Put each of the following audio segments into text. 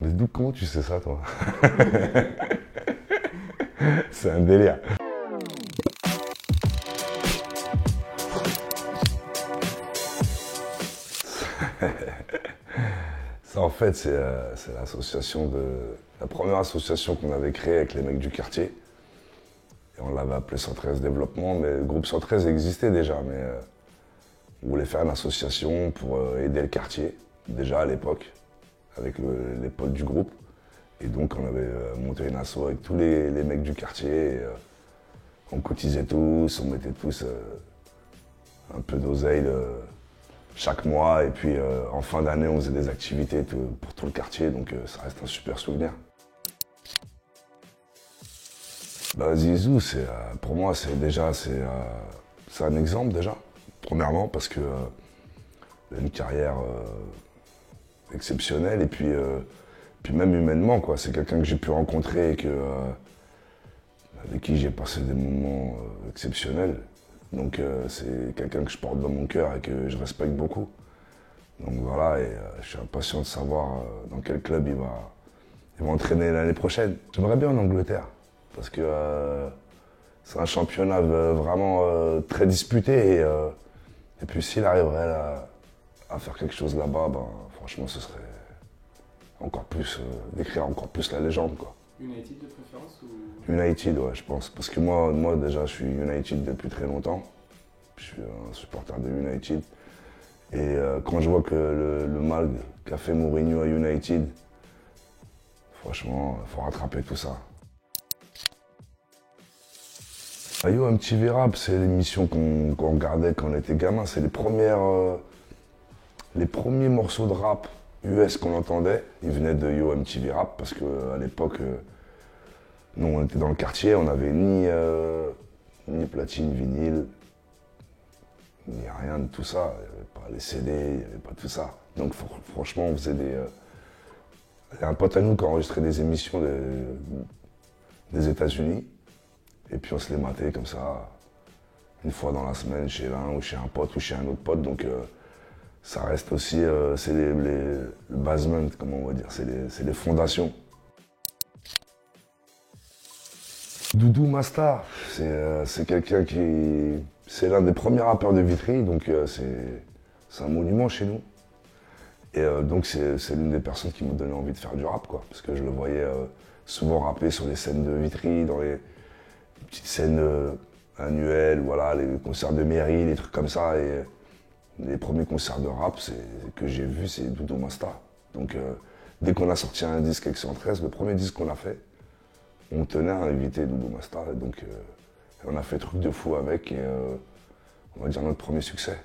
Mais d'où, comment tu sais ça, toi? C'est un délire. Ça, en fait, c'est l'association la première association qu'on avait créée avec les mecs du quartier. Et on l'avait appelé 113 Développement, mais le groupe 113 existait déjà, mais on voulait faire une association pour aider le quartier, déjà à l'époque, avec les potes du groupe. Et donc on avait monté une asso avec tous les mecs du quartier. Et, on cotisait tous, on mettait tous un peu d'oseille chaque mois. Et puis en fin d'année, on faisait des activités pour tout le quartier, donc ça reste un super souvenir. Bah, Zizou, pour moi, c'est un exemple déjà. Premièrement, parce que il a une carrière exceptionnelle et puis même humainement, quoi. C'est quelqu'un que j'ai pu rencontrer et avec qui j'ai passé des moments exceptionnels. Donc c'est quelqu'un que je porte dans mon cœur et que je respecte beaucoup. Donc voilà, et je suis impatient de savoir dans quel club il va entraîner l'année prochaine. J'aimerais bien en Angleterre, parce que c'est un championnat vraiment très disputé. Et puis s'il arriverait à faire quelque chose là-bas, ben, franchement, ce serait encore plus, d'écrire encore plus la légende, quoi. United de préférence ou... United, ouais, je pense. Parce que moi déjà, je suis United depuis très longtemps. Je suis un supporter de United. Et quand je vois que le mal qu'a fait Mourinho à United, franchement, il faut rattraper tout ça. Yo MTV Rap, c'est l'émission qu'on regardait quand on était gamin. C'est les premiers morceaux de rap US qu'on entendait. Ils venaient de Yo MTV Rap parce qu'à l'époque, nous on était dans le quartier, on n'avait ni platine, vinyle, ni rien de tout ça. Il n'y avait pas les CD, il n'y avait pas tout ça. Donc franchement, on faisait il y a un pote à nous qui a enregistré des émissions des États-Unis. Et puis on se les matait comme ça, une fois dans la semaine chez l'un ou chez un pote ou chez un autre pote. Donc ça reste aussi, c'est le basement, comment on va dire, c'est les fondations. Doudou Masta, c'est quelqu'un c'est l'un des premiers rappeurs de Vitry, donc c'est un monument chez nous. Et donc c'est l'une des personnes qui m'a donné envie de faire du rap, quoi, parce que je le voyais souvent rapper sur les scènes de Vitry, dans les petites scènes annuelles, voilà, les concerts de mairie, les trucs comme ça. Et les premiers concerts de rap que j'ai vus, c'est Doudou Masta. Donc dès qu'on a sorti un disque avec 113, le premier disque qu'on a fait, on tenait à inviter Doudou Masta. Donc on a fait truc de fou avec et on va dire notre premier succès.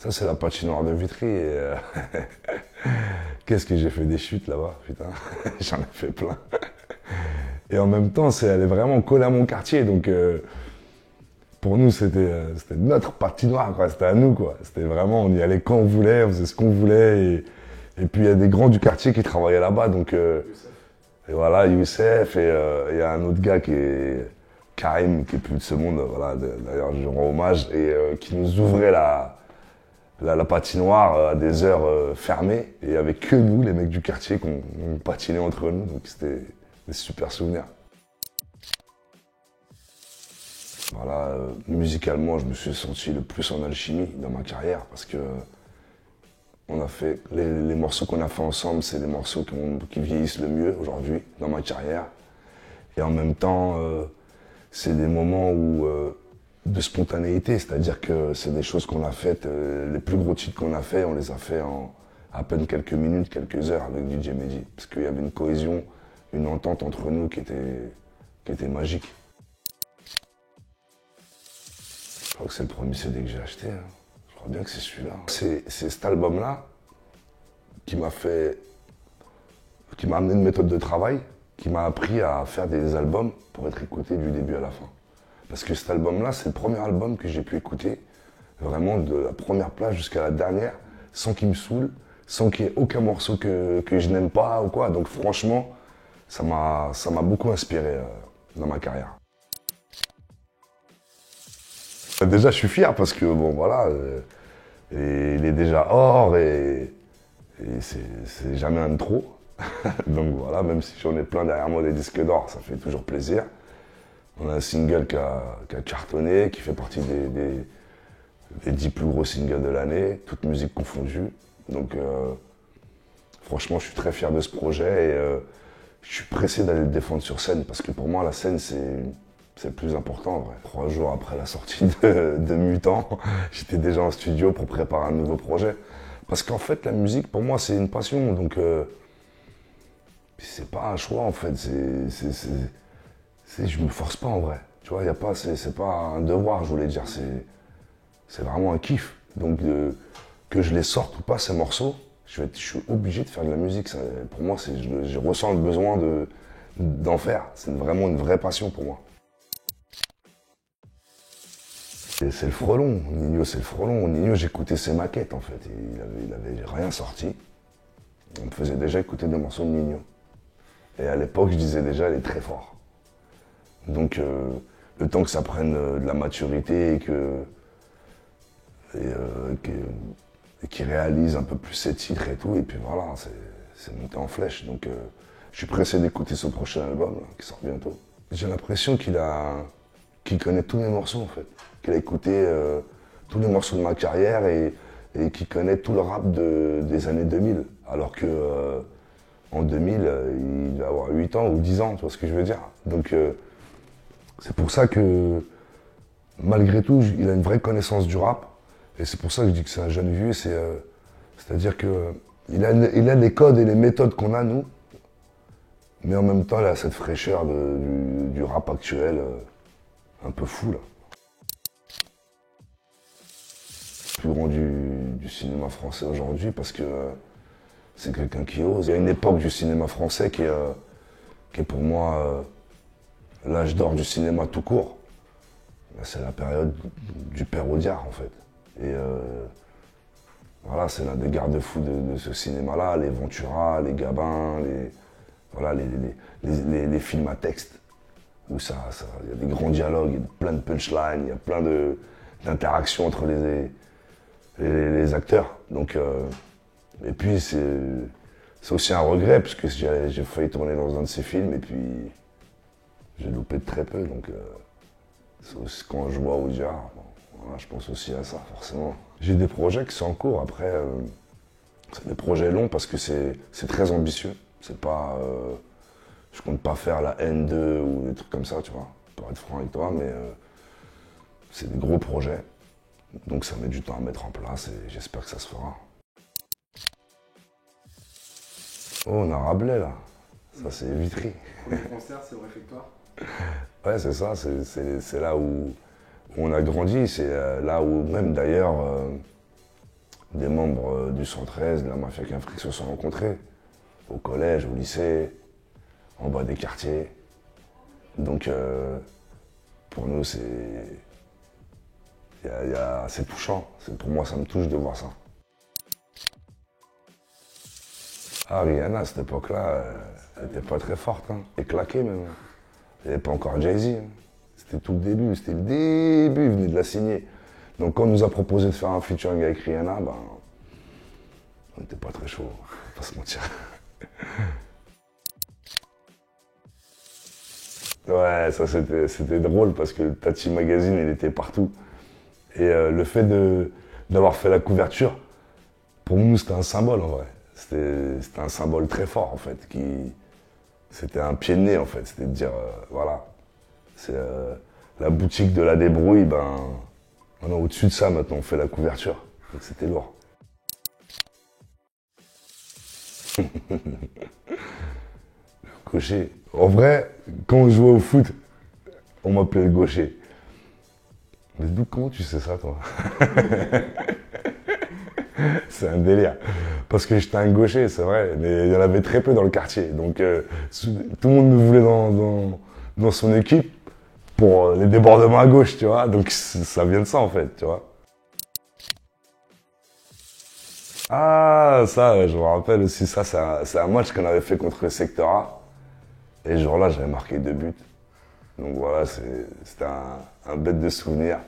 Ça c'est la patinoire de Vitry et qu'est-ce que j'ai fait des chutes là-bas, putain, j'en ai fait plein. Et en même temps, elle est vraiment collée à mon quartier, donc pour nous, c'était notre patinoire, quoi. C'était à nous, quoi. C'était vraiment, on y allait quand on voulait, on faisait ce qu'on voulait. Et puis il y a des grands du quartier qui travaillaient là-bas, donc et voilà, Youssef, et il y a un autre gars qui est Karim, qui est plus de ce monde, voilà. D'ailleurs, je lui rends hommage et qui nous ouvrait la patinoire à des heures fermées. Et il n'y avait que nous, les mecs du quartier, qu'on patinait entre nous, donc c'était des super souvenirs. Voilà, musicalement, je me suis senti le plus en alchimie dans ma carrière parce que on a fait les morceaux qu'on a fait ensemble, c'est les morceaux qui vieillissent le mieux aujourd'hui dans ma carrière. Et en même temps, c'est des moments de spontanéité, c'est-à-dire que c'est des choses qu'on a faites, les plus gros titres qu'on a fait, on les a fait en à peine quelques minutes, quelques heures avec DJ Mehdi, parce qu'il y avait une cohésion, une entente entre nous qui était magique. Je crois que c'est le premier CD que j'ai acheté, hein. Je crois bien que c'est celui-là. C'est cet album-là qui m'a amené une méthode de travail, qui m'a appris à faire des albums pour être écouté du début à la fin. Parce que cet album-là, c'est le premier album que j'ai pu écouter, vraiment de la première place jusqu'à la dernière, sans qu'il me saoule, sans qu'il y ait aucun morceau que je n'aime pas ou quoi. Donc franchement, ça m'a beaucoup inspiré dans ma carrière. Déjà, je suis fier parce que, bon, voilà, il est déjà hors et c'est jamais un de trop. Donc voilà, même si j'en ai plein derrière moi des disques d'or, ça fait toujours plaisir. On a un single qui a cartonné, qui fait partie des 10 plus gros singles de l'année, toutes musiques confondues. Donc franchement, je suis très fier de ce projet et je suis pressé d'aller le défendre sur scène parce que pour moi, la scène, c'est le plus important en vrai. 3 jours après la sortie de Mutant, j'étais déjà en studio pour préparer un nouveau projet. Parce qu'en fait, la musique, pour moi, c'est une passion. Donc, c'est pas un choix en fait. Je me force pas en vrai. Tu vois, c'est pas un devoir, je voulais dire. C'est vraiment un kiff. Donc, que je les sorte ou pas, ces morceaux, je suis obligé de faire de la musique. Pour moi, je ressens le besoin d'en faire. C'est vraiment une vraie passion pour moi. C'est le frelon, Ninho, c'est le frelon. Ninho, j'écoutais ses maquettes en fait. Il avait rien sorti. On me faisait déjà écouter des morceaux de Ninho. Et à l'époque, je disais déjà, elle est très fort. Donc, le temps que ça prenne de la maturité et qu'il réalise un peu plus ses titres et tout, et puis voilà, c'est monté en flèche. Donc, je suis pressé d'écouter son prochain album là, qui sort bientôt. J'ai l'impression qu'il connaît tous mes morceaux en fait. Qu'il a écouté tous les morceaux de ma carrière et qu'il connaît tout le rap des années 2000. Alors que en 2000, il va avoir 8 ans ou 10 ans, tu vois ce que je veux dire. Donc c'est pour ça que malgré tout, il a une vraie connaissance du rap. Et c'est pour ça que je dis que c'est un jeune vieux. C'est-à-dire que il a les codes et les méthodes qu'on a nous, mais en même temps, il a cette fraîcheur du rap actuel un peu fou là. Plus grand du cinéma français aujourd'hui parce que c'est quelqu'un qui ose. Il y a une époque du cinéma français qui est pour moi l'âge d'or du cinéma tout court. C'est la période du père Audiard en fait. Et voilà, c'est l'un des garde-fous de ce cinéma-là, les Ventura, les Gabin, les films à texte, où il y a des grands dialogues, il y a plein de punchlines, il y a plein d'interactions entre les acteurs. Donc, et puis c'est aussi un regret, parce que j'ai failli tourner dans un de ces films, et puis j'ai loupé de très peu. Donc quand je vois Audiard, voilà, je pense aussi à ça, forcément. J'ai des projets qui sont en cours. Après, c'est des projets longs parce que c'est très ambitieux. C'est pas, je compte pas faire la N2 ou des trucs comme ça, tu vois, pour être franc avec toi, mais c'est des gros projets. Donc ça met du temps à mettre en place et j'espère que ça se fera. Oh, on a Rabelais là. Ça c'est Vitry. Pour les concerts, c'est au réfectoire. Ouais, c'est ça, c'est là où on a grandi, c'est là où même d'ailleurs des membres du 113, de la Mafia Quinfrique se sont rencontrés, au collège, au lycée, en bas des quartiers. Donc pour nous c'est touchant, pour moi ça me touche de voir ça. Ah, Rihanna à cette époque-là, elle était pas très forte, hein. Elle claquait même. Il n'y avait pas encore Jay-Z. Hein. C'était tout le début, il venait de la signer. Donc quand on nous a proposé de faire un featuring avec Rihanna, ben, on n'était pas très chaud, on va pas se mentir. Ouais, ça c'était drôle parce que Tati Magazine, il était partout. Et le fait d'avoir fait la couverture, pour nous c'était un symbole en vrai. C'était un symbole très fort en fait. C'était un pied de nez en fait, c'était de dire, voilà, c'est la boutique de la débrouille, ben, on est au-dessus de ça maintenant, on fait la couverture. Donc c'était lourd. Le gaucher. En vrai, quand on jouait au foot, on m'appelait le gaucher. Mais d'où, comment tu sais ça toi? C'est un délire. Parce que j'étais un gaucher, c'est vrai, mais il y en avait très peu dans le quartier. Donc tout le monde me voulait dans son équipe pour les débordements à gauche, tu vois. Donc ça vient de ça en fait, tu vois. Ah, ça, je me rappelle aussi, ça, c'est un match qu'on avait fait contre le Secteur A. Et ce jour-là, j'avais marqué 2 buts. Donc voilà, c'était un bête de souvenir.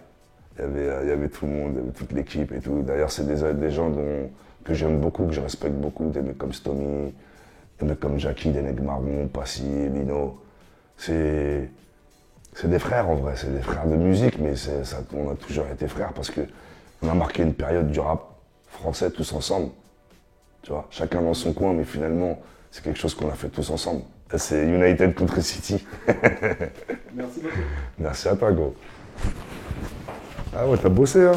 Il y avait tout le monde, il y avait toute l'équipe et tout. D'ailleurs, c'est des gens que j'aime beaucoup, que je respecte beaucoup, des mecs comme Stomy, des mecs comme Jackie, des mecs Marron, Passy, Mino. C'est des frères en vrai, c'est des frères de musique, mais on a toujours été frères parce qu'on a marqué une période du rap français tous ensemble. Tu vois, chacun dans son coin, mais finalement, c'est quelque chose qu'on a fait tous ensemble. C'est United contre City. Merci beaucoup. Merci à toi, go. Ah ouais, t'as bossé, hein?